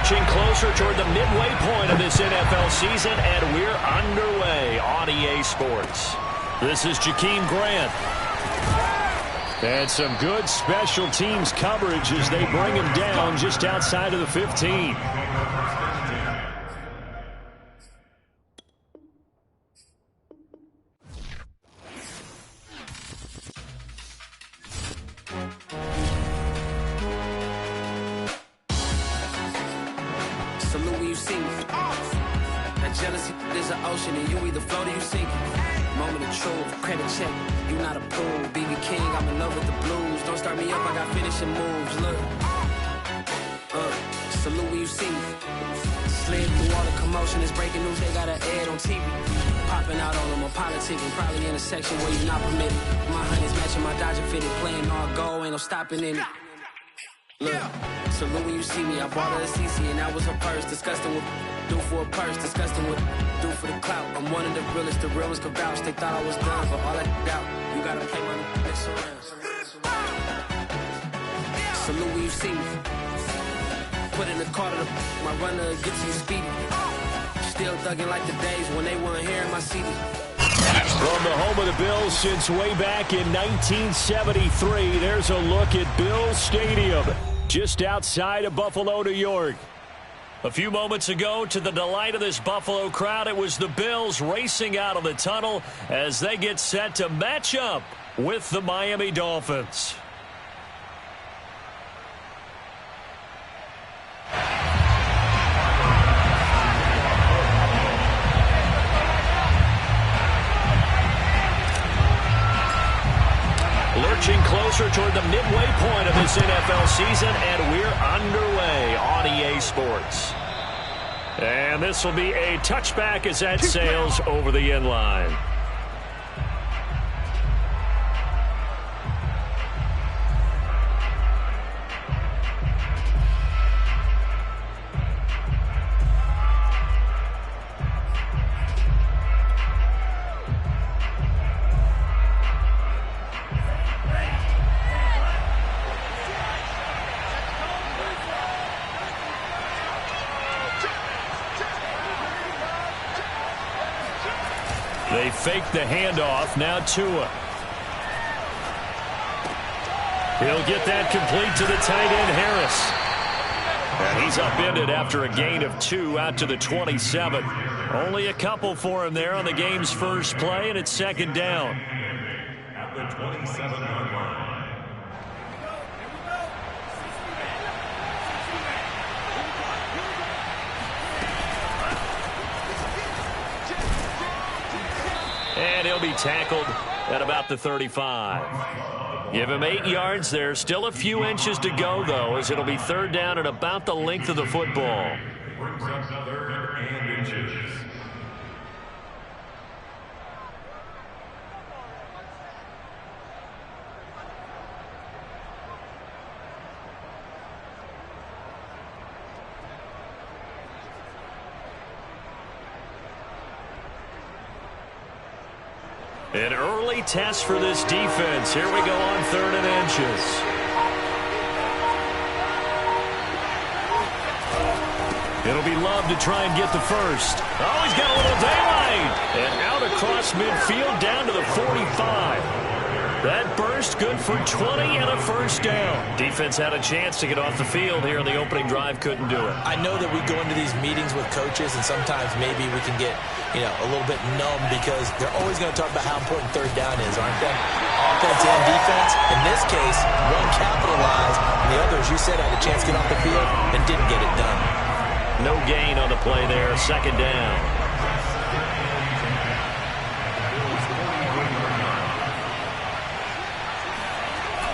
Inching closer toward the midway point of this NFL season, and we're underway on EA Sports. This is Jakeem Grant. And some good special teams coverage as they bring him down just outside of the 15. Salute when you see me. That jealousy is an ocean, and you either float or you sink. Moment of truth, credit check. You not a fool, BB King. I'm in love with the blues. Don't start me up, I got finishing moves. Look, salute when you see me. Slid through all the commotion, it's breaking news. They got an ad on TV. Popping out on them, I'm politicking. Probably in a section where you not permitted. My honey's matching my Dodger fitted, playing all go, ain't no stopping in it. Look, salute when you see me. I bought her a CC and that was her purse. Disgusting with do for a purse. Disgusting with do for the clout. I'm one of the realest. The real ones could vouch. They thought I was done, but all that doubt. You gotta play my next around. Salute when you see me. Put in the car to my runner gets you speedy. Still thugging like the days when they weren't hearing my CD. From the home of the Bills since way back in 1973, there's a look at Bills Stadium, just outside of Buffalo, New York. A few moments ago, to the delight of this Buffalo crowd, it was the Bills racing out of the tunnel as they get set to match up with the Miami Dolphins. Lurching closer toward the midway point of this NFL season, and we're underway on EA Sports. And this will be a touchback as that sails over the end line. They fake the handoff. Now Tua. He'll get that complete to the tight end, Harris. And he's upended after a gain of 2 out to the 27. Only a couple for him there on the game's first play, and it's second down. At the 27-yard line. And he'll be tackled at about the 35. Give him 8 yards there. Still a few inches to go, though, as it'll be third down at about the length of the football. Brings up third and inches. An early test for this defense. Here we go on third and inches. It'll be Love to try and get the first. Oh, he's got a little daylight. And out across midfield down to the 45. That burst good for 20 and a first down. Defense had a chance to get off the field here in the opening drive. Couldn't do it. I know that we go into these meetings with coaches, and sometimes maybe we can get, a little bit numb because they're always going to talk about how important third down is, aren't they? Offense and defense. In this case, one capitalized, and the other, as you said, had a chance to get off the field and didn't get it done. No gain on the play there. Second down.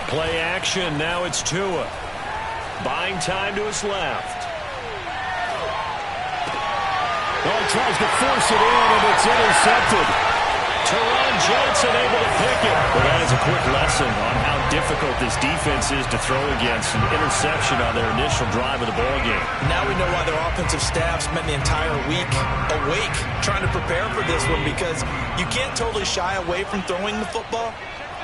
Play action. Now it's Tua. Buying time to his left. Oh, tries to force it in, and it's intercepted. Teron Johnson able to pick it. Well, that is a quick lesson on how difficult this defense is to throw against. An interception on their initial drive of the ballgame. Now we know why their offensive staff spent the entire week awake trying to prepare for this one, because you can't totally shy away from throwing the football.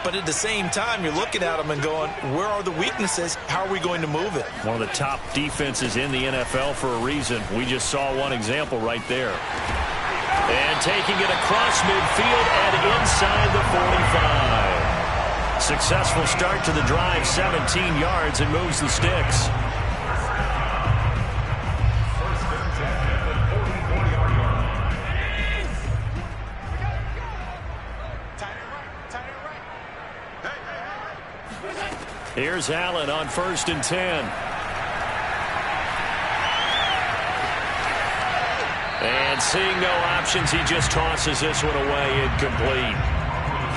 But at the same time, you're looking at them and going, where are the weaknesses? How are we going to move it? One of the top defenses in the NFL for a reason. We just saw one example right there. And taking it across midfield and inside the 45. Successful start to the drive, 17 yards, and moves the sticks. Here's Allen on 1st and 10. And seeing no options, he just tosses this one away, incomplete.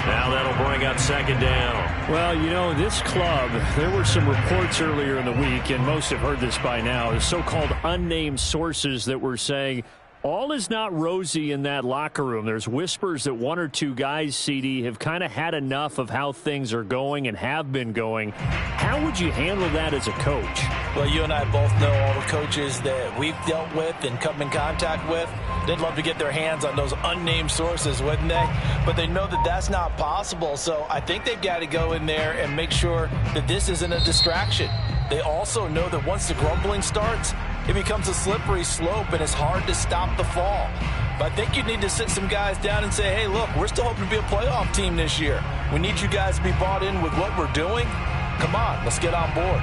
Now that'll bring up 2nd down. Well, you know, this club, there were some reports earlier in the week, and most have heard this by now, the so-called unnamed sources that were saying all is not rosy in that locker room. There's whispers that 1 or 2 guys, CD, have kind of had enough of how things are going and have been going. How would you handle that as a coach? Well, you and I both know all the coaches that we've dealt with and come in contact with. They'd love to get their hands on those unnamed sources, wouldn't they? But they know that that's not possible, so I think they've got to go in there and make sure that this isn't a distraction. They also know that once the grumbling starts, it becomes a slippery slope, and it's hard to stop the fall. But I think you need to sit some guys down and say, hey, look, we're still hoping to be a playoff team this year. We need you guys to be bought in with what we're doing. Come on, let's get on board.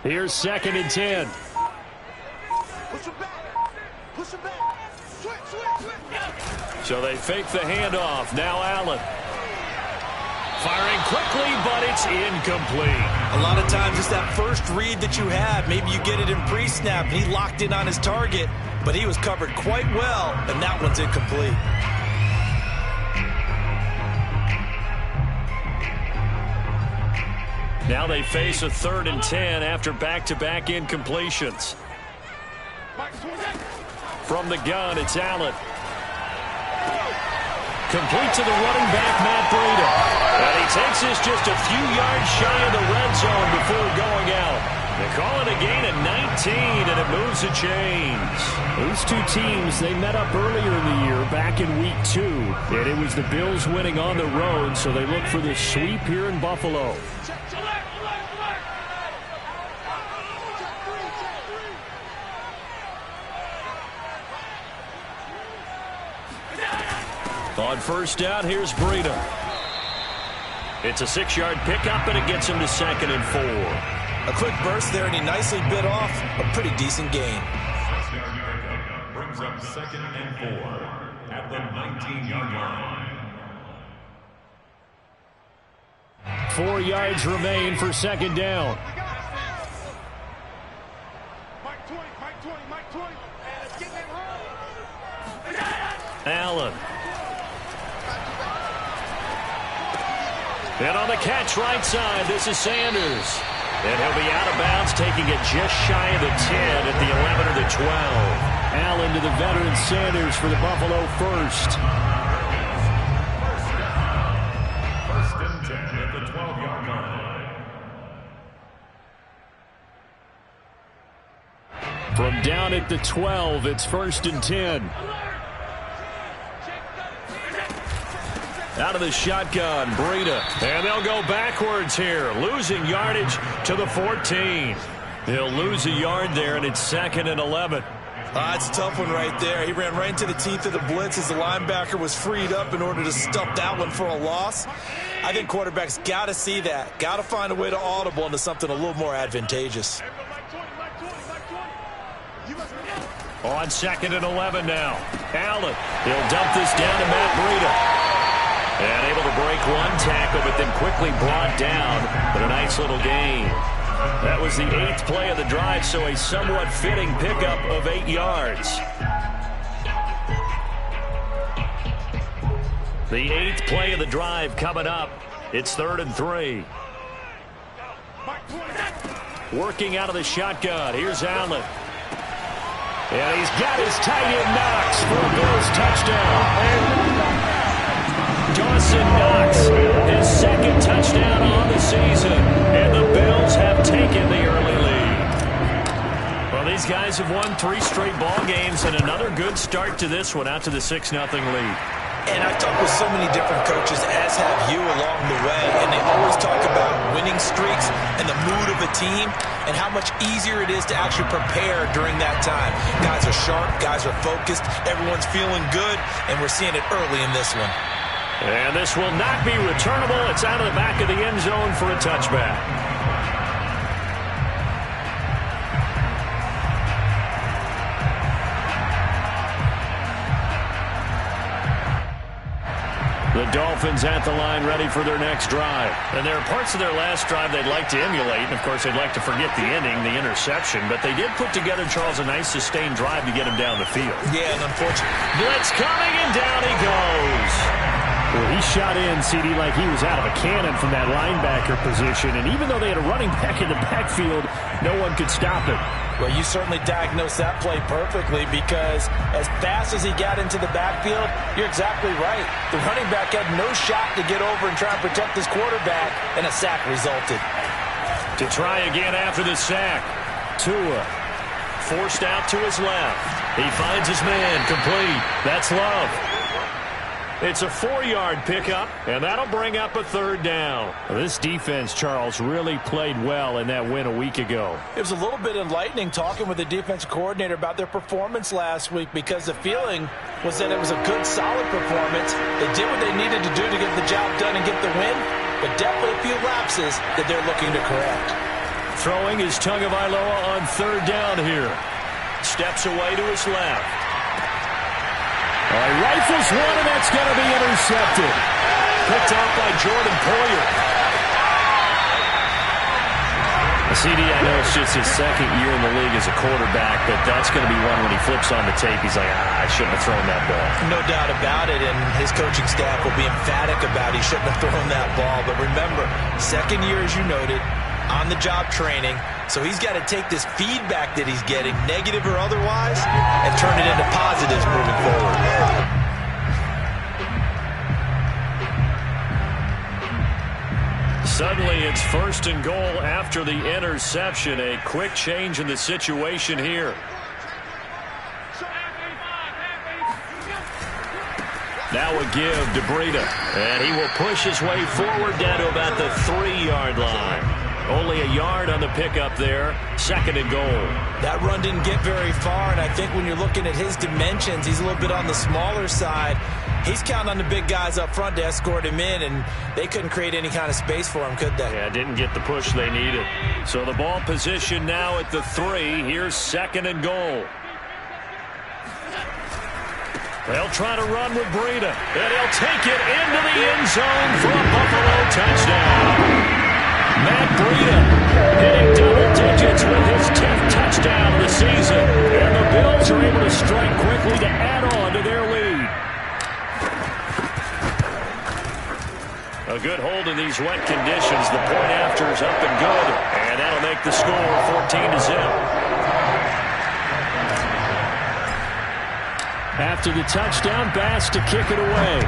Here's 2nd and 10. Push him back. Push him back. Switch. So they fake the handoff. Now Allen. Firing quickly, but it's incomplete. A lot of times it's that first read that you have. Maybe you get it in pre-snap, and he locked in on his target, but he was covered quite well, and that one's incomplete. Now they face a 3rd and 10 after back-to-back incompletions. From the gun, it's Allen. Complete to the running back, Matt Breida. And he takes this just a few yards shy of the red zone before going out. They call it a gain of 19, and it moves the chains. These two teams, they met up earlier in the year, back in week 2. And it was the Bills winning on the road, so they look for this sweep here in Buffalo. On 1st down, here's Breida. It's a 6-yard pickup, and it gets him to 2nd and 4. A quick burst there, and he nicely bit off a pretty decent gain. Brings up 2nd and 4 at the 19-yard line. 4 yards remain for 2nd down. Allen. And on the catch right side, this is Sanders. And he'll be out of bounds, taking it just shy of the 10 at the 11 or the 12. Allen to the veteran Sanders for the Buffalo first. 1st and 10 at the 12-yard line. From down at the 12, it's 1st and 10. Out of the shotgun, Breida. And they'll go backwards here, losing yardage to the 14. He'll lose a yard there, and it's 2nd and 11. It's a tough one right there. He ran right into the teeth of the blitz as the linebacker was freed up in order to stuff that one for a loss. I think quarterbacks got to see that. Got to find a way to audible into something a little more advantageous. On 2nd and 11 now. Allen. He'll dump this down to Matt Breida. And able to break one tackle, but then quickly brought down. But a nice little gain. That was the 8th play of the drive, so a somewhat fitting pickup of 8 yards. The 8th play of the drive coming up. It's 3rd and 3. working out of the shotgun. Here's Allen. And he's got his tight end Knox for a Bills touchdown. Dawson Knox, his second touchdown on the season. And the Bills have taken the early lead. Well, these guys have won 3 straight ball games and another good start to this one out to the 6-0 lead. And I've talked with so many different coaches, as have you along the way, and they always talk about winning streaks and the mood of a team and how much easier it is to actually prepare during that time. Guys are sharp, guys are focused, everyone's feeling good, and we're seeing it early in this one. And this will not be returnable. It's out of the back of the end zone for a touchback. The Dolphins at the line, ready for their next drive. And there are parts of their last drive they'd like to emulate. And, of course, they'd like to forget the inning, the interception. But they did put together, Charles, a nice sustained drive to get him down the field. Yeah, and unfortunately, blitz coming, and down he goes. Well, he shot in, CD, like he was out of a cannon from that linebacker position. And even though they had a running back in the backfield, no one could stop him. Well, you certainly diagnosed that play perfectly because as fast as he got into the backfield, you're exactly right. The running back had no shot to get over and try and protect his quarterback, and a sack resulted. To try again after the sack, Tua forced out to his left. He finds his man, complete. That's Love. It's a 4-yard pickup, and that'll bring up a 3rd down. Well, this defense, Charles, really played well in that win a week ago. It was a little bit enlightening talking with the defensive coordinator about their performance last week because the feeling was that it was a good, solid performance. They did what they needed to do to get the job done and get the win, but definitely a few lapses that they're looking to correct. Throwing is Tagovailoa on 3rd down here. Steps away to his left. All right, rifles one, and that's going to be intercepted. Picked off by Jordan Poyer. CD, I know it's just his 2nd year in the league as a quarterback, but that's going to be one when he flips on the tape. He's like, I shouldn't have thrown that ball. No doubt about it, and his coaching staff will be emphatic about he shouldn't have thrown that ball. But remember, 2nd year, as you noted, on-the-job training. So he's got to take this feedback that he's getting, negative or otherwise, and turn it into positives moving forward. Suddenly it's 1st and goal after the interception. A quick change in the situation here. Now a give to Breida, and he will push his way forward down to about the 3-yard line. Only a yard on the pickup there. 2nd and goal. That run didn't get very far, and I think when you're looking at his dimensions, he's a little bit on the smaller side. He's counting on the big guys up front to escort him in, and they couldn't create any kind of space for him, could they? Yeah, didn't get the push they needed. So the ball position now at the 3. Here's 2nd and goal. They'll try to run with Breida, and he'll take it into the end zone for a Buffalo touchdown. Matt Breida hitting double digits with his 10th touchdown of the season. And the Bills are able to strike quickly to add on to their lead. A good hold in these wet conditions. The point after is up and good. And that'll make the score 14-0. After the touchdown, Bass to kick it away.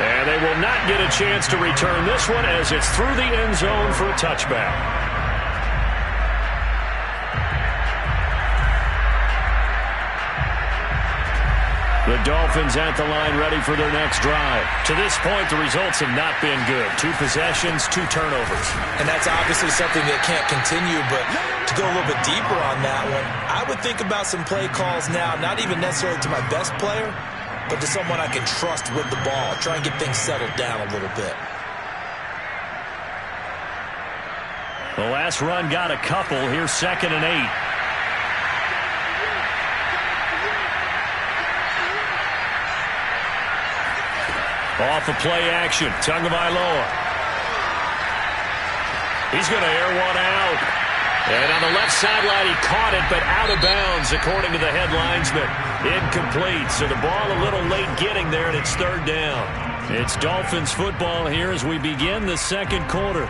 And they will not get a chance to return this one as it's through the end zone for a touchback. The Dolphins at the line ready for their next drive. To this point, the results have not been good. 2 possessions, 2 turnovers. And that's obviously something that can't continue, but to go a little bit deeper on that one, I would think about some play calls now, not even necessarily to my best player, but to someone I can trust with the ball. Try and get things settled down a little bit. The last run got a couple. Here's 2nd and 8. Off of play action. Tagovailoa. He's going to air one out. And on the left sideline, he caught it, but out of bounds, according to the head linesman. Incomplete. So the ball a little late getting there, and it's 3rd down. It's Dolphins football here as we begin the second quarter.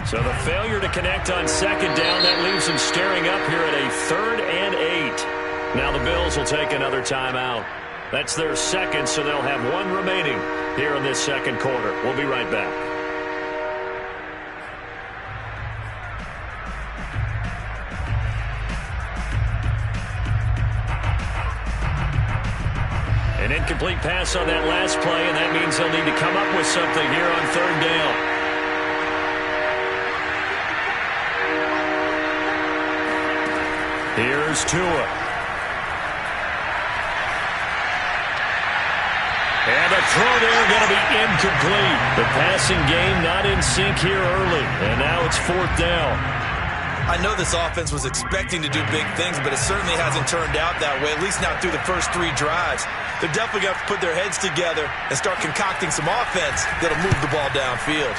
So the failure to connect on second down, that leaves them staring up here at a 3rd and 8. Now the Bills will take another timeout. That's their second, so they'll have one remaining here in this second quarter. We'll be right back. An incomplete pass on that last play, and that means they'll need to come up with something here on 3rd down. Here's Tua. And the throw there going to be incomplete. The passing game not in sync here early. And now it's 4th down. I know this offense was expecting to do big things, but it certainly hasn't turned out that way, at least not through the first 3 drives. They're definitely going to have to put their heads together and start concocting some offense that'll move the ball downfield.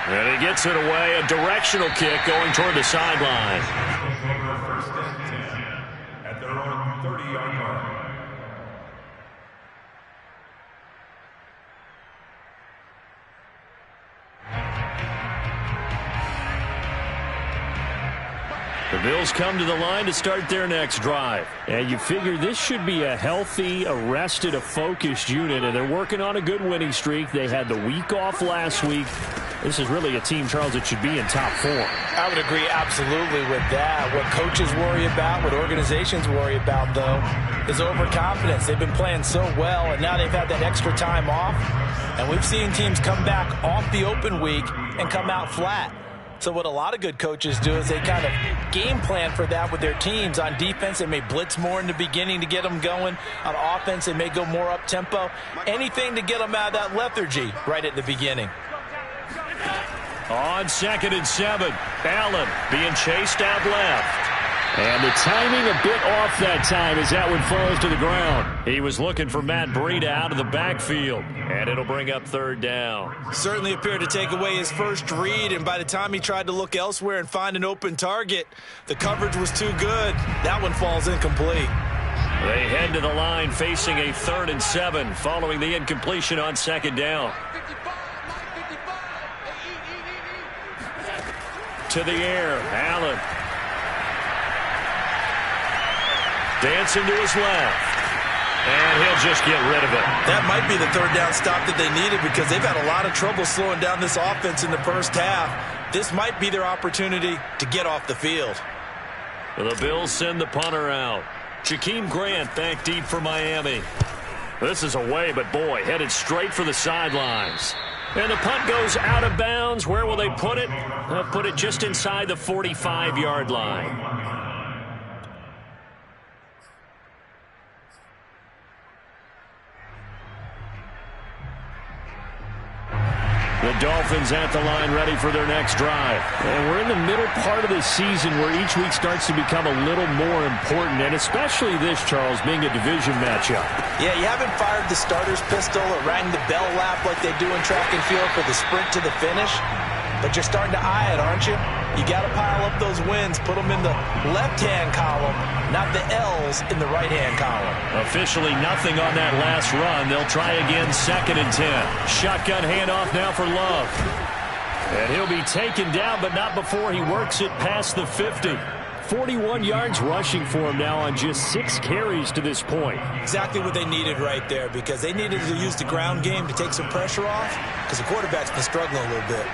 And he gets it away. A directional kick going toward the sideline. At their own 30-yard line. The Bills come to the line to start their next drive. And you figure this should be a healthy, arrested, a focused unit, and they're working on a good winning streak. They had the week off last week. This is really a team, Charles, that should be in top 4. I would agree absolutely with that. What coaches worry about, what organizations worry about, though, is overconfidence. They've been playing so well, and now they've had that extra time off. And we've seen teams come back off the open week and come out flat. So what a lot of good coaches do is they kind of game plan for that with their teams. On defense, they may blitz more in the beginning to get them going. On offense, they may go more up-tempo. Anything to get them out of that lethargy right at the beginning. On 2nd and 7, Allen being chased out left. And the timing a bit off that time as that one falls to the ground. He was looking for Matt Breida out of the backfield. And it'll bring up 3rd down. Certainly appeared to take away his first read, and by the time he tried to look elsewhere and find an open target, the coverage was too good. That one falls incomplete. They head to the line facing a 3rd and 7 following the incompletion on 2nd down. To the air, Allen. Dancing to his left. And he'll just get rid of it. That might be the 3rd down stop that they needed because they've had a lot of trouble slowing down this offense in the first half. This might be their opportunity to get off the field. The Bills send the punter out. Jakeem Grant back deep for Miami. This is away, but boy, headed straight for the sidelines. And the punt goes out of bounds. Where will they put it? They'll put it just inside the 45-yard line. The Dolphins at the line ready for their next drive. And we're in the middle part of the season where each week starts to become a little more important, and especially this, Charles, being a division matchup. Yeah, you haven't fired the starter's pistol or rang the bell lap like they do in track and field for the sprint to the finish, but you're starting to eye it, aren't you? You got to pile up those wins, put them in the left-hand column, not the L's in the right-hand column. Officially nothing on that last run. They'll try again 2nd and 10. Shotgun handoff now for Love. And he'll be taken down, but not before he works it past the 50. 41 yards rushing for him now on just 6 carries to this point. Exactly what they needed right there, because they needed to use the ground game to take some pressure off, because the quarterback's been struggling a little bit.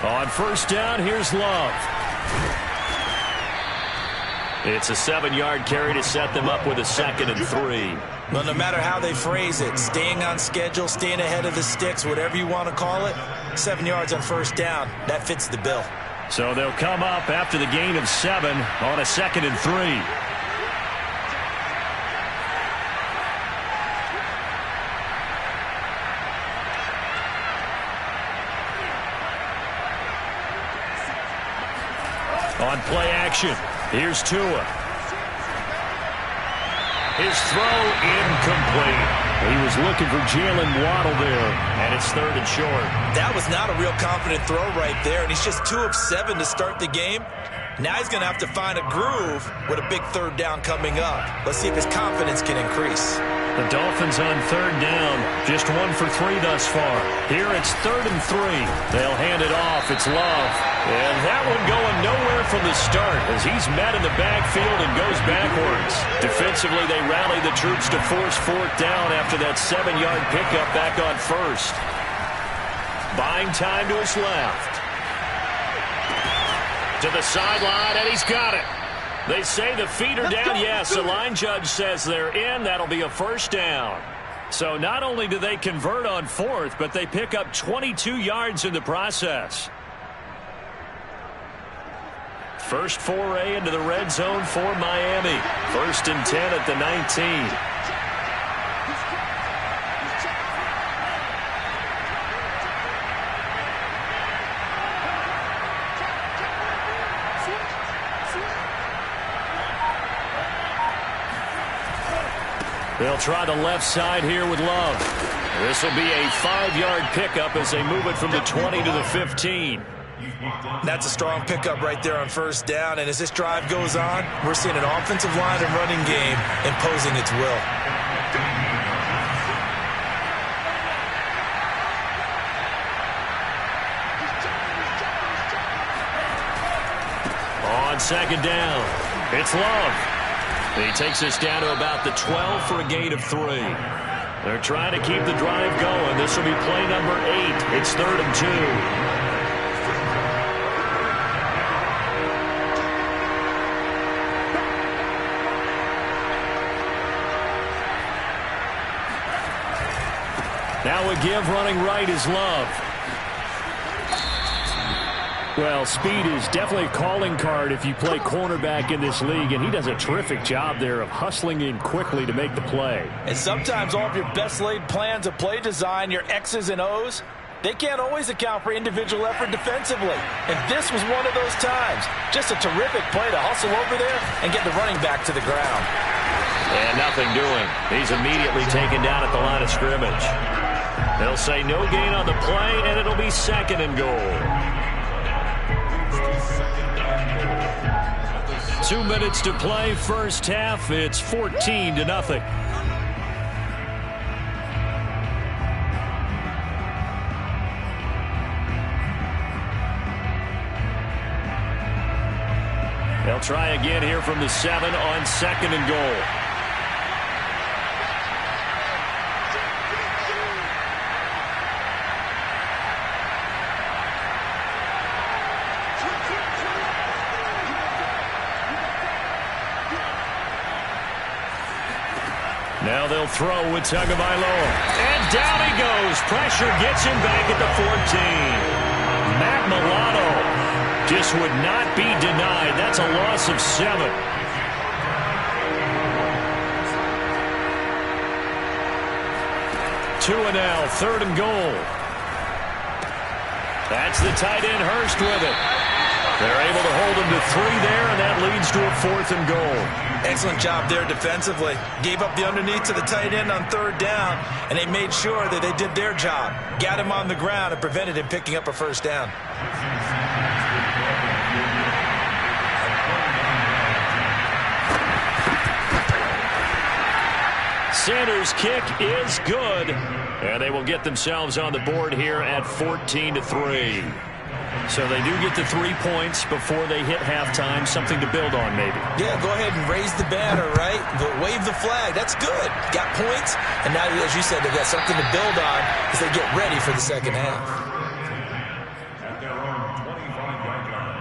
On 1st down, here's Love. It's a 7-yard carry to set them up with a 2nd and 3. Well, no matter how they phrase it, staying on schedule, staying ahead of the sticks, whatever you want to call it, 7 yards on 1st down, that fits the bill. So they'll come up after the gain of 7 on a 2nd and 3. play action. Here's Tua. His throw incomplete. He was looking for Jalen Waddle there, and it's 3rd and short. That was not a real confident throw right there, and he's just 2 of 7 to start the game. Now he's going to have to find a groove with a big 3rd down coming up. Let's see if his confidence can increase. The Dolphins on 3rd down, just 1 for 3 thus far. Here it's 3rd and 3. They'll hand it off. It's Love. And that one going nowhere from the start as he's met in the backfield and goes backwards. Defensively, they rally the troops to force 4th down after that 7-yard pickup back on 1st. Buying time to his left. To the sideline, and he's got it. They say the feet are down. Yes, the line judge says they're in. That'll be a 1st down. So not only do they convert on 4th, but they pick up 22 yards in the process. First foray into the red zone for Miami. 1st and 10 at the 19. They'll try the left side here with Love. This will be a 5-yard pickup as they move it from the 20 to the 15. That's a strong pickup right there on 1st down, and as this drive goes on, we're seeing an offensive line and running game imposing its will. On 2nd down, it's Love. He takes us down to about the 12 for a gain of 3. They're trying to keep the drive going. This will be play number 8. It's 3rd and 2. Now a give running right is Love. Well, speed is definitely a calling card if you play cornerback in this league, and he does a terrific job there of hustling in quickly to make the play. And sometimes all of your best laid plans of play design, your X's and O's, they can't always account for individual effort defensively. And this was one of those times. Just a terrific play to hustle over there and get the running back to the ground. And nothing doing. He's immediately taken down at the line of scrimmage. They'll say no gain on the play, and it'll be 2nd and goal. 2 minutes to play, first half. It's 14-0. They'll try again here from the 7 on 2nd and goal. Now they'll throw with Tagovailoa. And down he goes. Pressure gets him back at the 14. Matt Milano just would not be denied. That's a loss of 7. Tua now, 3rd and goal. That's the tight end Hurst with it. They're able to hold him to 3 there, and that leads to a 4th and goal. Excellent job there defensively. Gave up the underneath to the tight end on 3rd down, and they made sure that they did their job. Got him on the ground and prevented him picking up a 1st down. Sanders' kick is good, and they will get themselves on the board here at 14-3. So they do get the 3 points before they hit halftime. Something to build on, maybe. Yeah, go ahead and raise the banner, right? Wave the flag. That's good. Got points, and now, as you said, they've got something to build on as they get ready for the second half. At their own 25-yard line.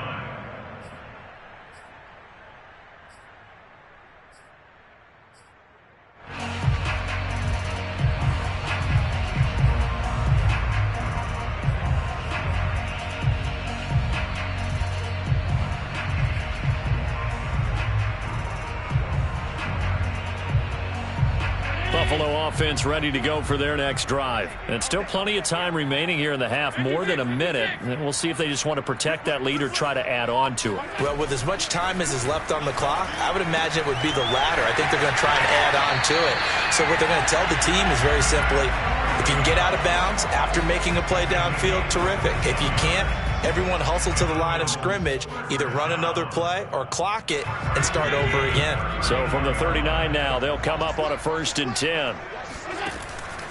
Buffalo offense ready to go for their next drive. And still plenty of time remaining here in the half, more than a minute. And we'll see if they just want to protect that lead or try to add on to it. Well, with as much time as is left on the clock, I would imagine it would be the latter. I think they're going to try and add on to it. So what they're going to tell the team is very simply, if you can get out of bounds after making a play downfield, terrific. If you can't, everyone hustle to the line of scrimmage, either run another play or clock it and start over again. So from the 39 now, they'll come up on a 1st and 10.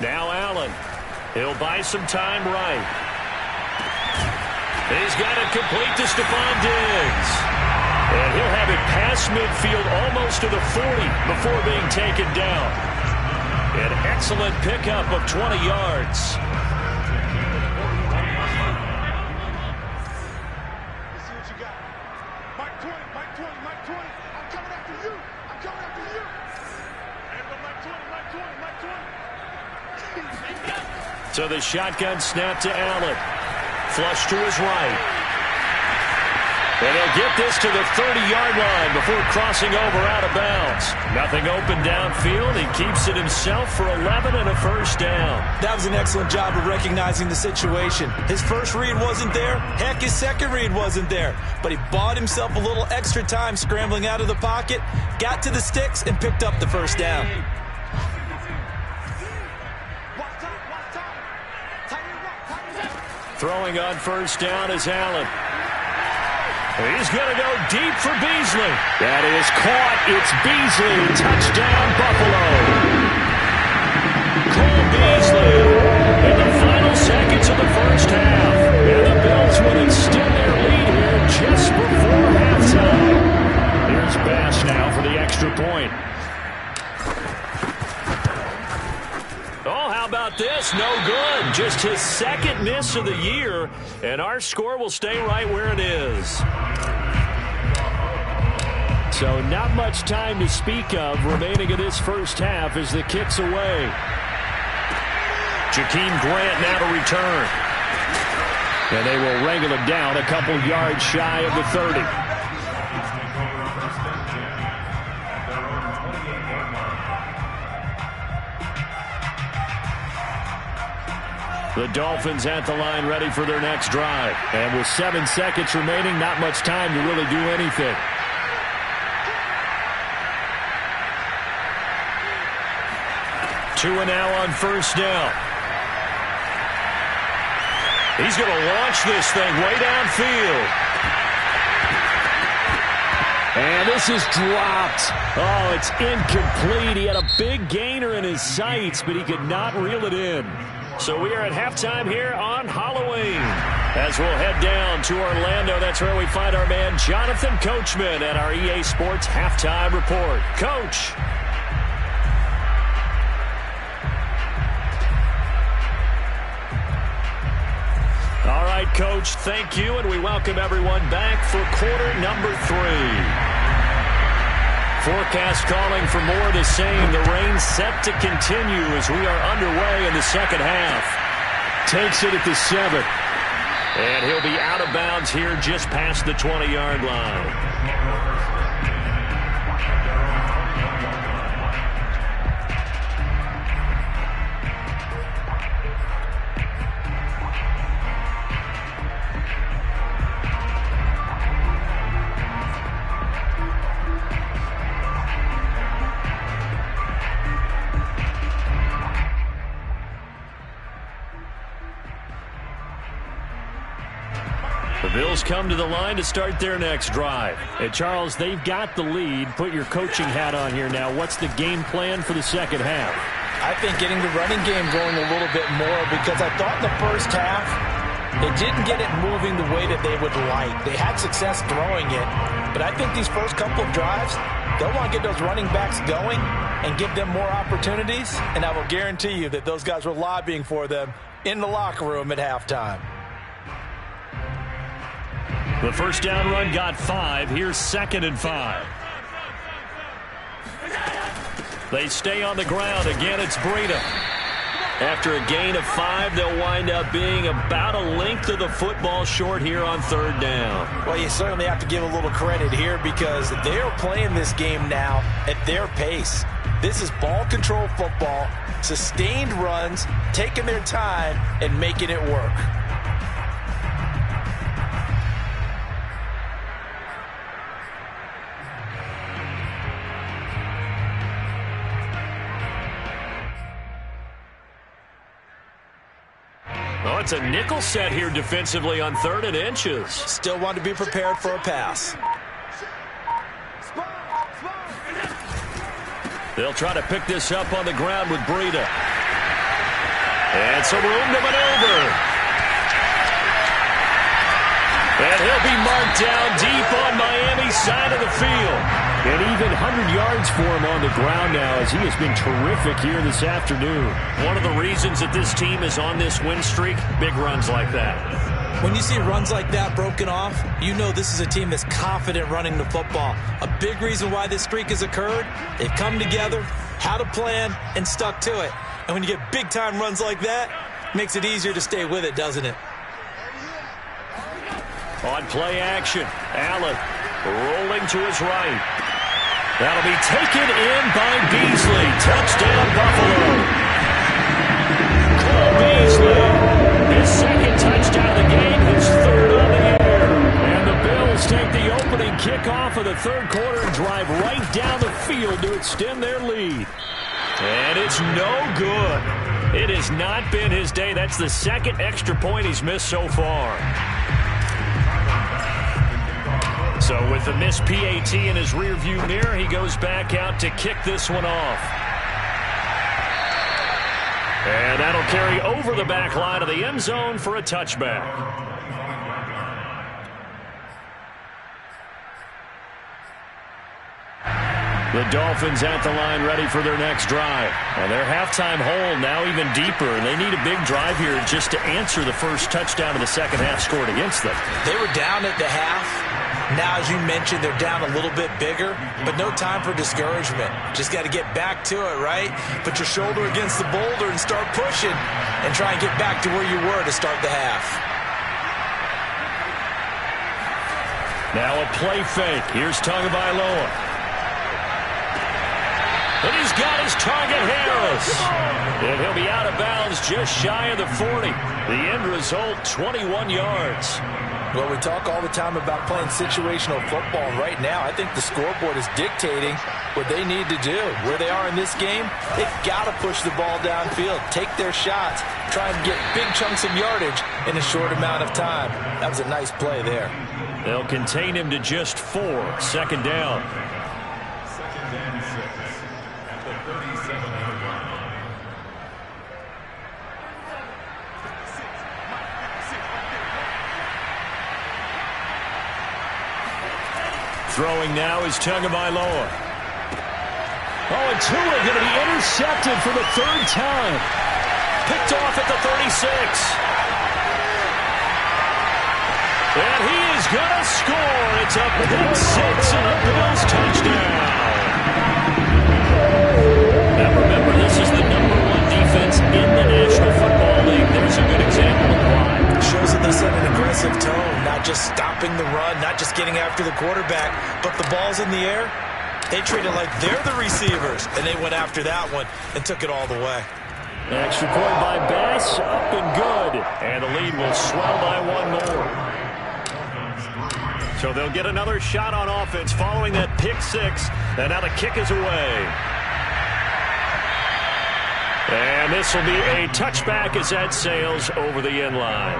Now Allen. He'll buy some time right. He's got it complete to Stephon Diggs. And he'll have it past midfield almost to the 40 before being taken down. An excellent pickup of 20 yards. So the shotgun snap to Allen. Flush to his right. And he'll get this to the 30-yard line before crossing over out of bounds. Nothing open downfield. He keeps it himself for 11 and a first down. That was an excellent job of recognizing the situation. His first read wasn't there. Heck, his second read wasn't there. But he bought himself a little extra time scrambling out of the pocket, got to the sticks, and picked up the first down. Throwing on first down is Allen. He's going to go deep for Beasley. That is caught. It's Beasley. Touchdown, Buffalo. Cole Beasley in the final seconds of the first half. And the Bills will extend their lead here just before halftime. Here's Bass now for the extra point. Oh, how about this? No good. Just his second miss of the year, and our score will stay right where it is. So not much time to speak of remaining in this first half as the kick's away. Jakeem Grant now to return. And they will wrangle it down a couple yards shy of the 30. The Dolphins at the line ready for their next drive. And with 7 seconds remaining, not much time to really do anything. Two and now on first down. He's going to launch this thing way downfield. And this is dropped. Oh, it's incomplete. He had a big gainer in his sights, but he could not reel it in. So we are at halftime here on Halloween. As we'll head down to Orlando, that's where we find our man Jonathan Coachman at our EA Sports Halftime Report. Coach. All right, Coach, thank you, and we welcome everyone back for quarter number 3. Forecast calling for more of the same. The rain set to continue as we are underway in the second half. Takes it at the 7. And he'll be out of bounds here just past the 20-yard line. Bills come to the line to start their next drive. And Charles, they've got the lead. Put your coaching hat on here now. What's the game plan for the second half? I think getting the running game going a little bit more, because I thought in the first half they didn't get it moving the way that they would like. They had success throwing it, but I think these first couple of drives, they'll want to get those running backs going and give them more opportunities, and I will guarantee you that those guys were lobbying for them in the locker room at halftime. The first down run got 5. Here's 2nd and 5. They stay on the ground. Again, it's Breida. After a gain of 5, they'll wind up being about a length of the football short here on 3rd down. Well, you certainly have to give a little credit here because they're playing this game now at their pace. This is ball control football, sustained runs, taking their time, and making it work. Oh, it's a nickel set here defensively on 3rd and inches. Still want to be prepared for a pass. They'll try to pick this up on the ground with Breida. And some room to maneuver. And he'll be marked down deep on Miami's side of the field. And even 100 yards for him on the ground now, as he has been terrific here this afternoon. One of the reasons that this team is on this win streak, big runs like that. When you see runs like that broken off, you know this is a team that's confident running the football. A big reason why this streak has occurred, they've come together, had a plan, and stuck to it. And when you get big-time runs like that, it makes it easier to stay with it, doesn't it? On play action, Allen rolling to his right. That'll be taken in by Beasley. Touchdown, Buffalo. Cole Beasley, his second touchdown of the game, his 3rd on the year. And the Bills take the opening kickoff of the 3rd quarter and drive right down the field to extend their lead. And it's no good. It has not been his day. That's the 2nd extra point he's missed so far. So with the missed PAT in his rearview mirror, he goes back out to kick this one off. And that'll carry over the back line of the end zone for a touchback. The Dolphins at the line ready for their next drive. And their halftime hole now even deeper. And they need a big drive here just to answer the first touchdown of the second half scored against them. They were down at the half. Now, as you mentioned, they're down a little bit bigger, but no time for discouragement. Just got to get back to it, right? Put your shoulder against the boulder and start pushing and try and get back to where you were to start the half. Now a play fake. Here's Tagovailoa. And he's got his target, Harris. And he'll be out of bounds just shy of the 40. The end result, 21 yards. Well, we talk all the time about playing situational football. Right now, I think the scoreboard is dictating what they need to do. Where they are in this game, they've got to push the ball downfield, take their shots, try and get big chunks of yardage in a short amount of time. That was a nice play there. They'll contain him to just 4. 2nd down. Second and 6 at the 37-yard line. Throwing now is Tagovailoa. Oh, and Tua going to be intercepted for the 3rd time. Picked off at the 36. And he is going to score. It's a pick 6 and a Bills touchdown. Now remember, this is the #1 defense in the National Football League. There's a good example of why. Shows that they set an aggressive tone, not just stopping the run, not just getting after the quarterback, but the ball's in the air. They treat it like they're the receivers, and they went after that one and took it all the way. Extra point by Bass, up and good. And the lead will swell by 1 more. So they'll get another shot on offense following that pick 6, and now the kick is away. And this will be a touchback as that sails over the end line.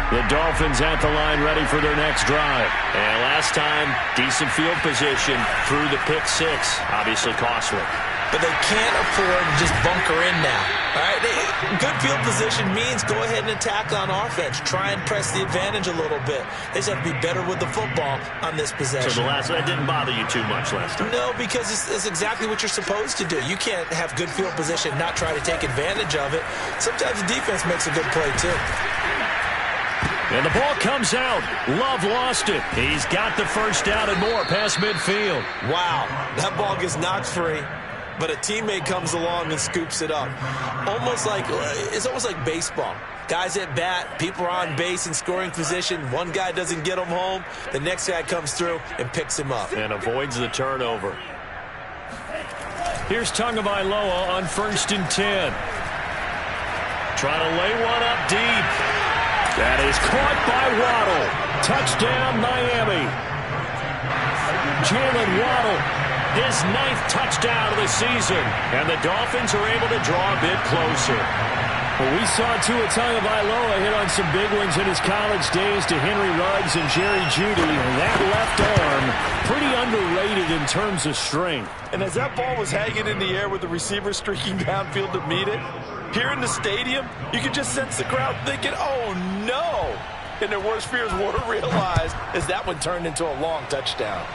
The Dolphins at the line ready for their next drive. And last time, decent field position through the pick 6. Obviously costly. But they can't afford to just bunker in now. All right, good field position means go ahead and attack on offense. Try and press the advantage a little bit. They just have to be better with the football on this possession. So that didn't bother you too much last time? No, because it's exactly what you're supposed to do. You can't have good field position and not try to take advantage of it. Sometimes the defense makes a good play, too. And the ball comes out. Love lost it. He's got the first down and more past midfield. Wow, that ball gets knocked free. but a teammate comes along and scoops it up. It's almost like baseball. Guys at bat, people are on base in scoring position. One guy doesn't get him home. The next guy comes through and picks him up. And avoids the turnover. Here's Tagovailoa on 1st and 10. Trying to lay one up deep. That is caught by Waddle. Touchdown, Miami. Jalen Waddle, his 9th touchdown of the season. And the Dolphins are able to draw a bit closer. Well, we saw Tua Tagovailoa hit on some big ones in his college days to Henry Ruggs and Jerry Jeudy. That left arm, pretty underrated in terms of strength. And as that ball was hanging in the air with the receiver streaking downfield to meet it, here in the stadium, you could just sense the crowd thinking, oh, no. And their worst fears were realized as that one turned into a long touchdown.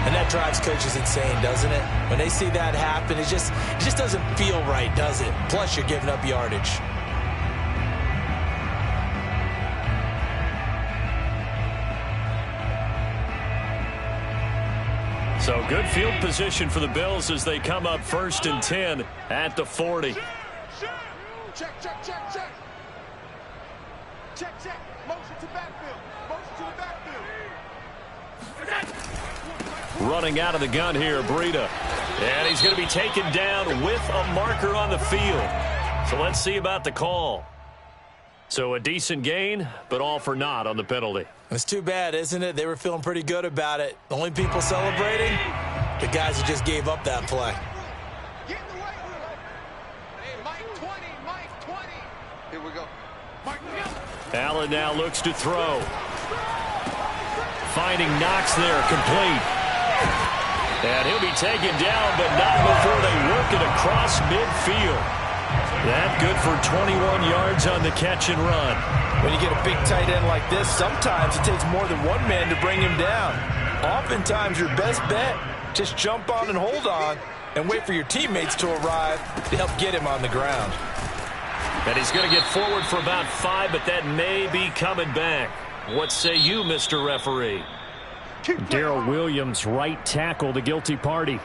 And that drives coaches insane, doesn't it? When they see that happen, it just doesn't feel right, does it? Plus, you're giving up yardage. So good field position for the Bills as they come up 1st and 10 at the 40. Check, check, check, check. Check, check. Motion to backfield. Motion to the backfield. Running out of the gun here, Breida. And he's going to be taken down with a marker on the field. So let's see about the call. So a decent gain, but all for naught on the penalty. It's too bad, isn't it? They were feeling pretty good about it. The only people celebrating, the guys who just gave up that play. Get in the weight room. Hey, Mike 20, Mike 20. Here we go. Mike, Allen now looks to throw. Finding Knox there, complete. And he'll be taken down, but not before they work it across midfield. That good for 21 yards on the catch and run. When you get a big tight end like this, sometimes it takes more than one man to bring him down. Oftentimes, your best bet, just jump on and hold on and wait for your teammates to arrive to help get him on the ground. And he's going to get forward for about 5, but that may be coming back. What say you, Mr. Referee? Darrell Williams, right tackle, the guilty party.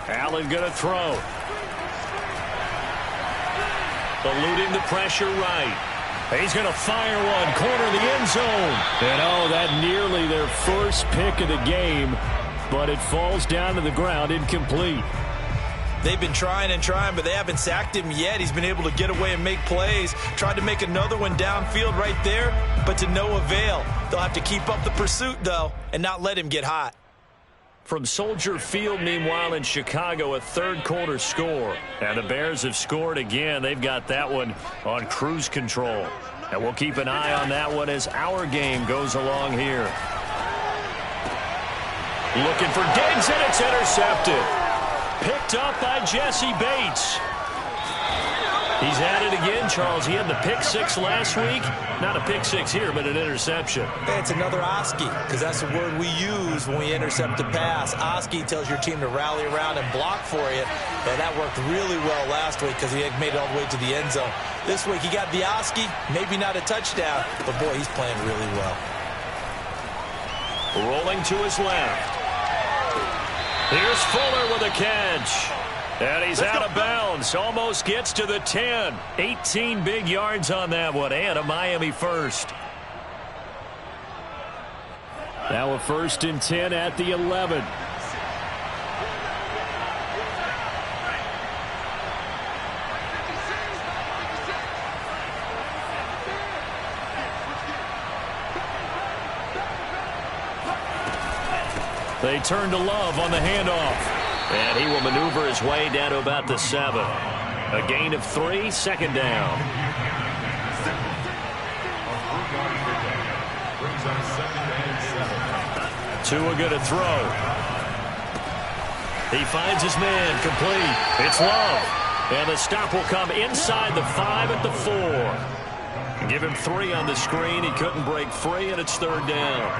Allen going to throw. Eluding the pressure right. He's going to fire one, corner of the end zone. And oh, that nearly their first pick of the game, but it falls down to the ground, incomplete. They've been trying and trying, but they haven't sacked him yet. He's been able to get away and make plays. Tried to make another one downfield right there, but to no avail. They'll have to keep up the pursuit, though, and not let him get hot. From Soldier Field, meanwhile, in Chicago, a third-quarter score. And the Bears have scored again. They've got that one on cruise control. And we'll keep an eye on that one as our game goes along here. Looking for Diggs, and it's intercepted. Picked up by Jesse Bates. He's at it again, Charles. He had the pick 6 last week. Not a pick 6 here, but an interception. Hey, it's another Oski, because that's the word we use when we intercept a pass. Oski tells your team to rally around and block for you. And that worked really well last week because he had made it all the way to the end zone. This week he got the Oski, maybe not a touchdown, but boy, he's playing really well. Rolling to his left. Here's Fuller with a catch. And he's out of bounds. Almost gets to the 10. 18 big yards on that one. And a Miami first. Now a 1st and 10 at the 11. They turn to Love on the handoff. And he will maneuver his way down to about the 7. A gain of 3, 2nd down. Tua going to throw. He finds his man, complete. It's Love. And the stop will come inside the 5 at the 4. Give him 3 on the screen. He couldn't break free, and it's 3rd down.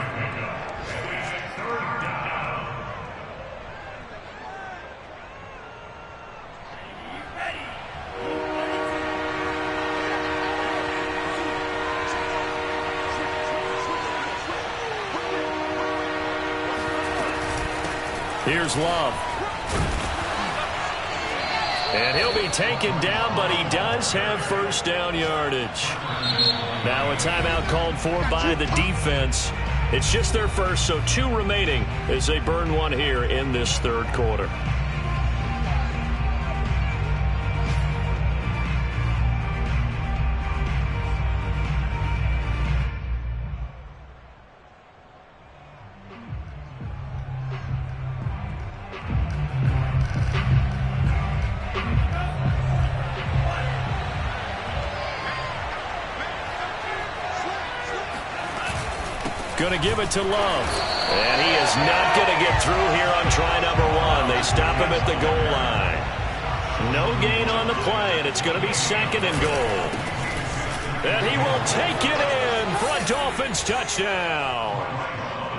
Here's Love. And he'll be taken down, but he does have first down yardage. Now a timeout called for by the defense. It's just their first, so 2 remaining as they burn one here in this third quarter. Going to give it to Love. And he is not going to get through here on try number 1. They stop him at the goal line. No gain on the play, and it's going to be 2nd and goal. And he will take it in for a Dolphins touchdown.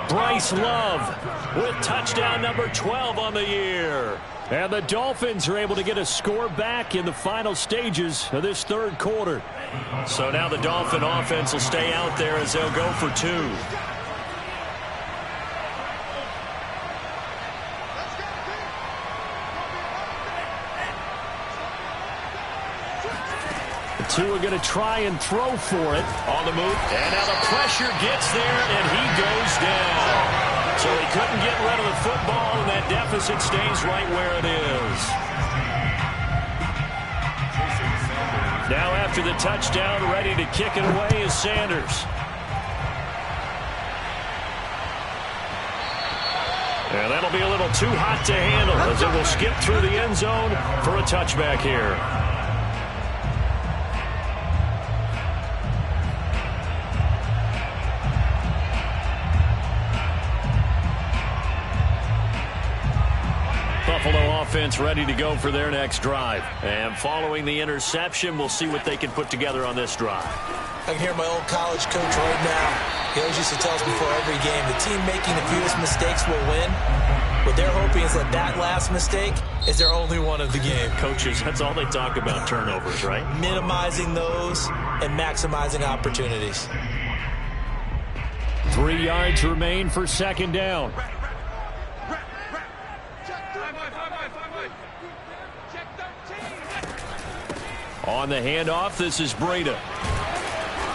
Bryce Love with touchdown number 12 on the year. And the Dolphins are able to get a score back in the final stages of this third quarter. So now the Dolphin offense will stay out there as they'll go for 2. The 2 are going to try and throw for it on the move. And now the pressure gets there, and he goes down. So he couldn't get rid of the football, and that deficit stays right where it is. Now after the touchdown, ready to kick it away is Sanders. And that'll be a little too hot to handle as it will skip through the end zone for a touchback here. Buffalo offense ready to go for their next drive. And following the interception, we'll see what they can put together on this drive. I can hear my old college coach right now. He always used to tell us before every game, the team making the fewest mistakes will win. What they're hoping is that that last mistake is their only one of the game. Coaches, that's all they talk about, turnovers, right? Minimizing those and maximizing opportunities. 3 yards remain for 2nd down. On the handoff, this is Breida.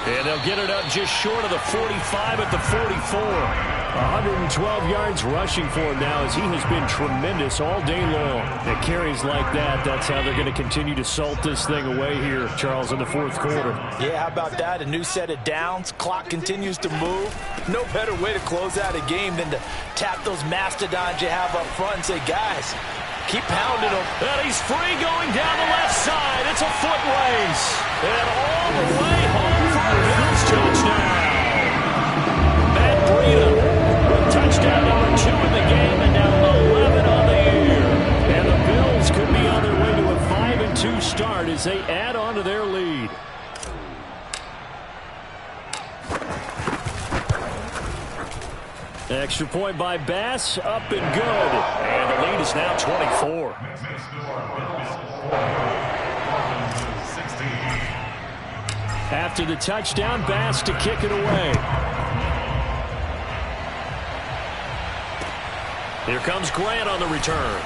And they'll get it up just short of the 45 at the 44. 112 yards rushing for him now as he has been tremendous all day long. It carries like that. That's how they're going to continue to salt this thing away here, Charles, in the fourth quarter. Yeah, how about that? A new set of downs. Clock continues to move. No better way to close out a game than to tap those mastodons you have up front and say, guys, keep pounding them. And he's free going down the left side. It's a foot race. And all the way home for a Bills touchdown. Matt Breida with touchdown number 2 in the game and now 11 on the year. And the Bills could be on their way to a 5-2 start as they add on to their lead. Extra point by Bass, up and good. And the lead is now 24. After the touchdown, Bass to kick it away. Here comes Grant on the return.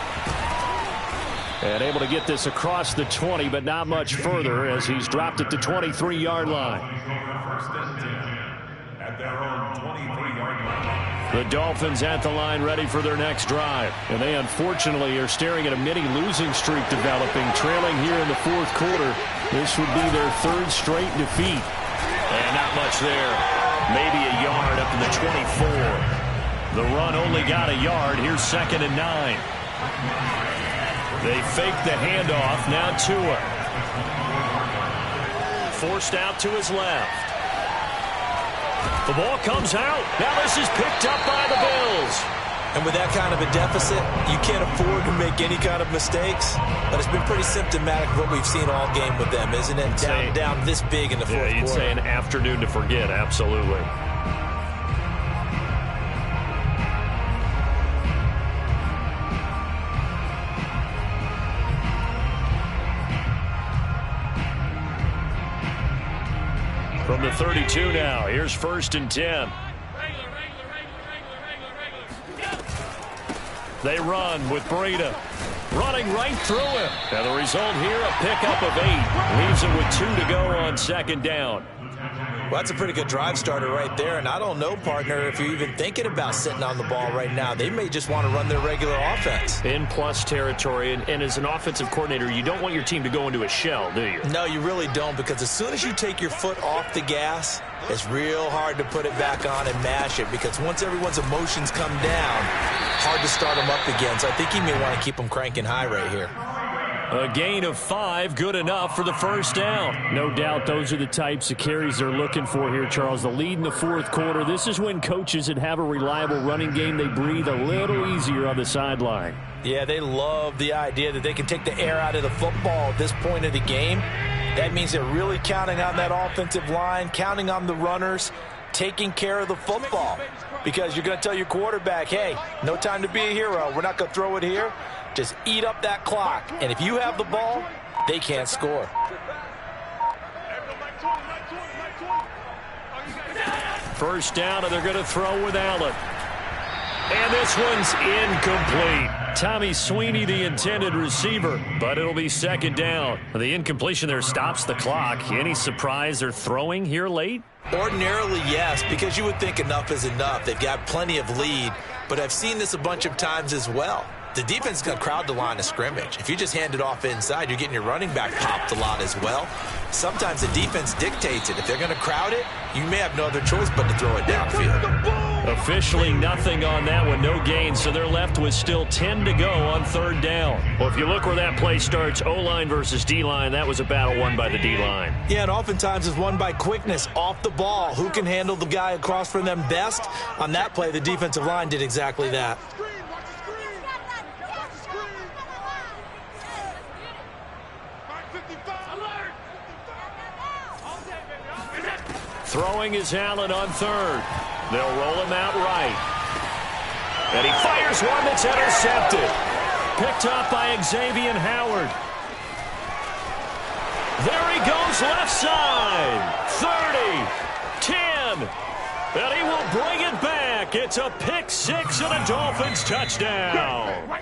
And able to get this across the 20, but not much further as he's dropped at the 23-yard line. At their own 23-yard line. The Dolphins at the line ready for their next drive. And they unfortunately are staring at a mini losing streak developing, trailing here in the fourth quarter. This would be their 3rd straight defeat. And not much there. Maybe a yard up to the 24. The run only got a yard. Here's 2nd and 9. They fake the handoff. Now Tua. Forced out to his left. The ball comes out. Now this is picked up by the Bills. And with that kind of a deficit, you can't afford to make any kind of mistakes. But it's been pretty symptomatic of what we've seen all game with them, isn't it? Down this big in the fourth quarter. You'd say an afternoon to forget, absolutely. From the 32 now, here's 1st and 10. They run with Breida. Running right through him. And the result here, a pickup of 8. Leaves it with 2 to go on second down. Well, that's a pretty good drive starter right there. And I don't know, partner, if you're even thinking about sitting on the ball right now. They may just want to run their regular offense. In plus territory. And as an offensive coordinator, you don't want your team to go into a shell, do you? No, you really don't, because as soon as you take your foot off the gas, it's real hard to put it back on and mash it, because once everyone's emotions come down, hard to start them up again. So I think he may want to keep them cranking high right here. A gain of 5, good enough for the first down. No doubt those are the types of carries they're looking for here, Charles. The lead in the fourth quarter. This is when coaches that have a reliable running game, they breathe a little easier on the sideline. Yeah, they love the idea that they can take the air out of the football at this point of the game. That means they're really counting on that offensive line, counting on the runners, taking care of the football. Because you're going to tell your quarterback, hey, no time to be a hero. We're not going to throw it here. Just eat up that clock. And if you have the ball, they can't score. First down, and they're going to throw with Allen. And this one's incomplete. Tommy Sweeney, the intended receiver, but it'll be second down. The incompletion there stops the clock. Any surprise they're throwing here late? Ordinarily, yes, because you would think enough is enough. They've got plenty of lead, but I've seen this a bunch of times as well. The defense is going to crowd the line of scrimmage. If you just hand it off inside, you're getting your running back popped a lot as well. Sometimes the defense dictates it. If they're going to crowd it, you may have no other choice but to throw it downfield. Officially nothing on that one, no gain, so they're left with still 10 to go on third down. Well, if you look where that play starts, O-line versus D-line, that was a battle won by the D-line. Yeah, and oftentimes it's won by quickness, off the ball. Who can handle the guy across from them best? On that play, the defensive line did exactly that. Throwing is Allen on third. They'll roll him out right. And he fires one that's intercepted. Picked up by Xavier Howard. There he goes left side. 30, 10. And he will bring it back. It's a pick 6 and a Dolphins touchdown.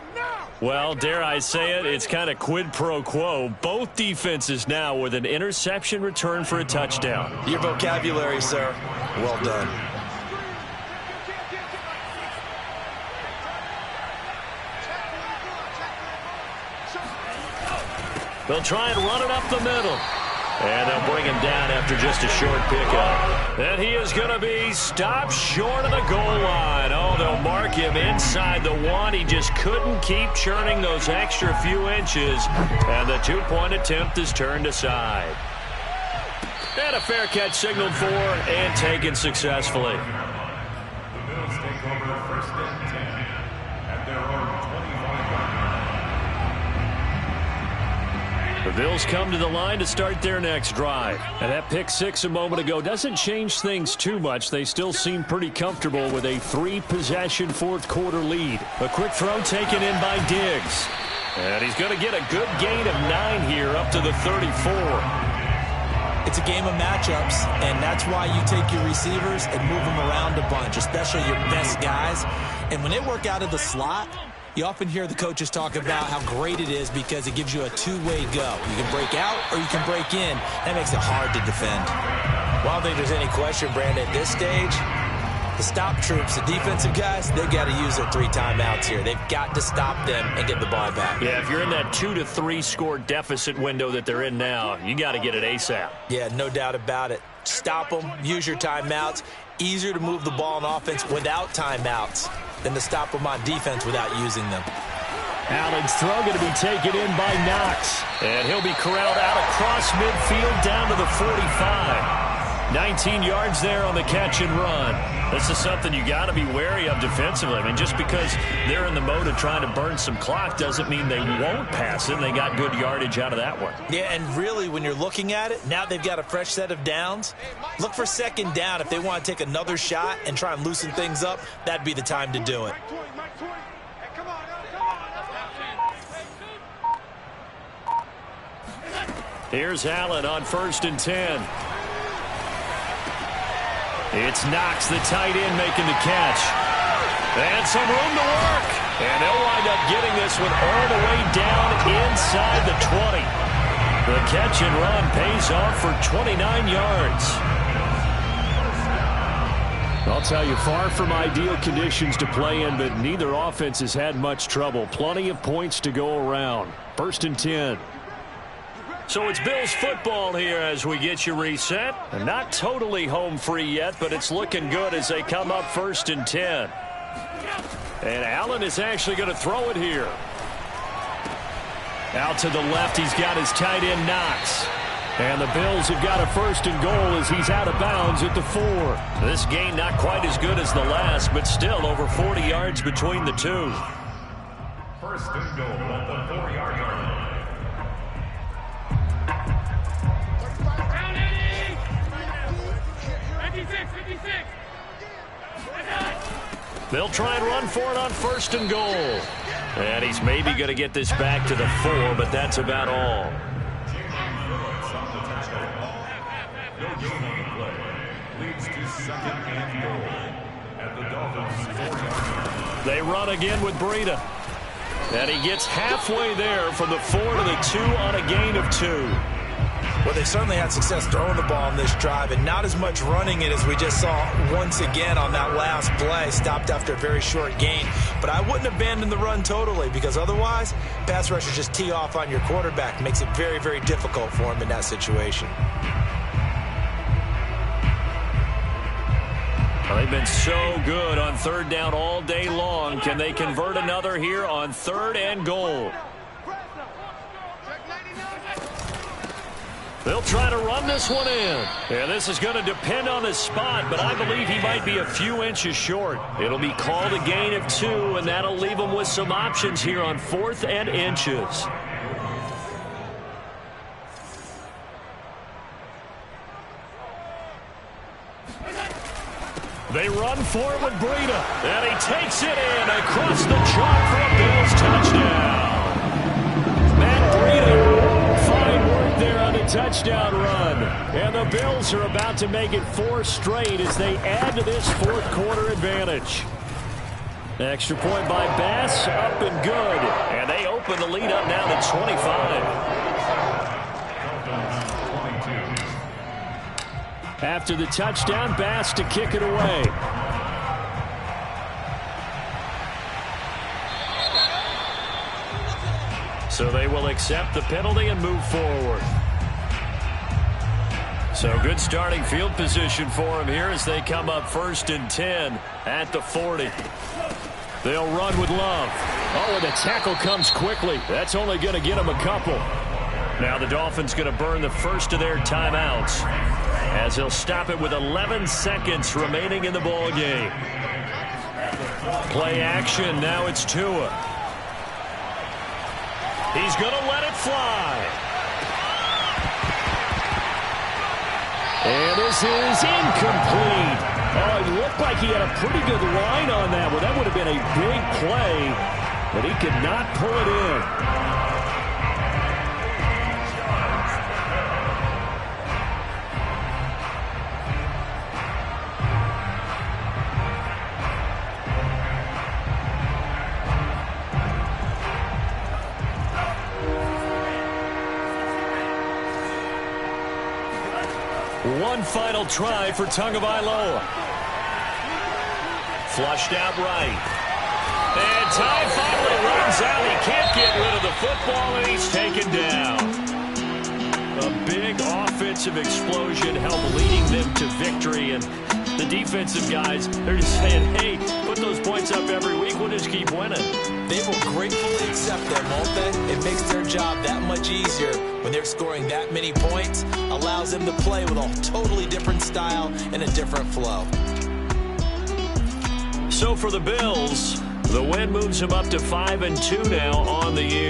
Well, dare I say it, it's kind of quid pro quo. Both defenses now with an interception return for a touchdown. Your vocabulary, sir. Well done. They'll try and run it up the middle. And they'll bring him down after just a short pickup. And he is going to be stopped short of the goal line. Oh, they'll mark him inside the 1. He just couldn't keep churning those extra few inches. And the 2-point attempt is turned aside. And a fair catch signaled for and taken successfully. The Bills take over first and 10 at their own 25-yard line. The Bills come to the line to start their next drive. And that pick 6 a moment ago doesn't change things too much. They still seem pretty comfortable with a 3-possession fourth quarter lead. A quick throw taken in by Diggs. And he's going to get a good gain of 9 here up to the 34. It's a game of matchups, and that's why you take your receivers and move them around a bunch, especially your best guys. And when they work out of the slot, you often hear the coaches talk about how great it is because it gives you a two-way go. You can break out or you can break in. That makes it hard to defend. Well, I don't think there's any question, Brandon, at this stage, the stop troops, the defensive guys, they've got to use their 3 timeouts here. They've got to stop them and get the ball back. Yeah, if you're in that 2 to 3 score deficit window that they're in now, you got to get it ASAP. Yeah, no doubt about it. Stop them, use your timeouts. Easier to move the ball on offense without timeouts than to stop them on defense without using them. Allen's throw going to be taken in by Knox. And he'll be corralled out across midfield down to the 45. 19 yards there on the catch and run. This is something you got to be wary of defensively. I mean, just because they're in the mode of trying to burn some clock doesn't mean they won't pass it. They got good yardage out of that one. Yeah, and really, when you're looking at it, now they've got a fresh set of downs. Look for second down. If they want to take another shot and try and loosen things up, that'd be the time to do it. Here's Allen on 1st and 10. It's Knox, the tight end, making the catch. And some room to work. And they'll wind up getting this one all the way down inside the 20. The catch and run pays off for 29 yards. I'll tell you, far from ideal conditions to play in, but neither offense has had much trouble. Plenty of points to go around. 1st and 10. So it's Bills football here as we get you reset. And not totally home free yet, but it's looking good as they come up 1st and 10. And Allen is actually going to throw it here. Out to the left, he's got his tight end Knox. And the Bills have got a 1st and goal as he's out of bounds at the 4. This gain not quite as good as the last, but still over 40 yards between the two. 1st and goal at the 4-yard line. They'll try and run for it on 1st and goal. And he's maybe going to get this back to the 4, but that's about all. No gain on the play. Leads to 2nd and goal at the Dolphins' 4-yard line. They run again with Breida. And he gets halfway there from the 4 to the 2 on a gain of 2. Well, they certainly had success throwing the ball in this drive and not as much running it as we just saw once again on that last play. Stopped after a very short gain. But I wouldn't abandon the run totally because otherwise, pass rushers just tee off on your quarterback. Makes it very, very difficult for him in that situation. Well, they've been so good on 3rd down all day long. Can they convert another here on 3rd and goal? They'll try to run this one in. And this is going to depend on the spot, but I believe he might be a few inches short. It'll be called a gain of 2, and that'll leave him with some options here on 4th and inches. They run for it with Breida, and he takes it in across the chalk for a Bills touchdown. Matt Breida, fine work there on the touchdown run. And the Bills are about to make it 4 straight as they add to this 4th quarter advantage. Extra point by Bass, up and good. And they open the lead up now to 25. After the touchdown, Bass to kick it away. So they will accept the penalty and move forward. So good starting field position for him here as they come up 1st and 10 at the 40. They'll run with Love. Oh, and the tackle comes quickly. That's only going to get him a couple. Now the Dolphins going to burn the first of their timeouts as they'll stop it with 11 seconds remaining in the ball game. Play action. Now it's Tua. He's going to let it fly. And this is incomplete. Oh, it looked like he had a pretty good line on that one. That would have been a big play, but he could not pull it in. One final try for Tagovailoa. Flushed out right. And Ty finally runs out. He can't get rid of the football, and he's taken down. A big offensive explosion helped leading them to victory. And the defensive guys, they're just saying, hey, put those points up every week. We'll just keep winning. They will gratefully accept them, won't they? It makes their job that much easier when they're scoring that many points. Allows them to play with a totally different style and a different flow. So for the Bills, the win moves them up to 5-2 now on the year.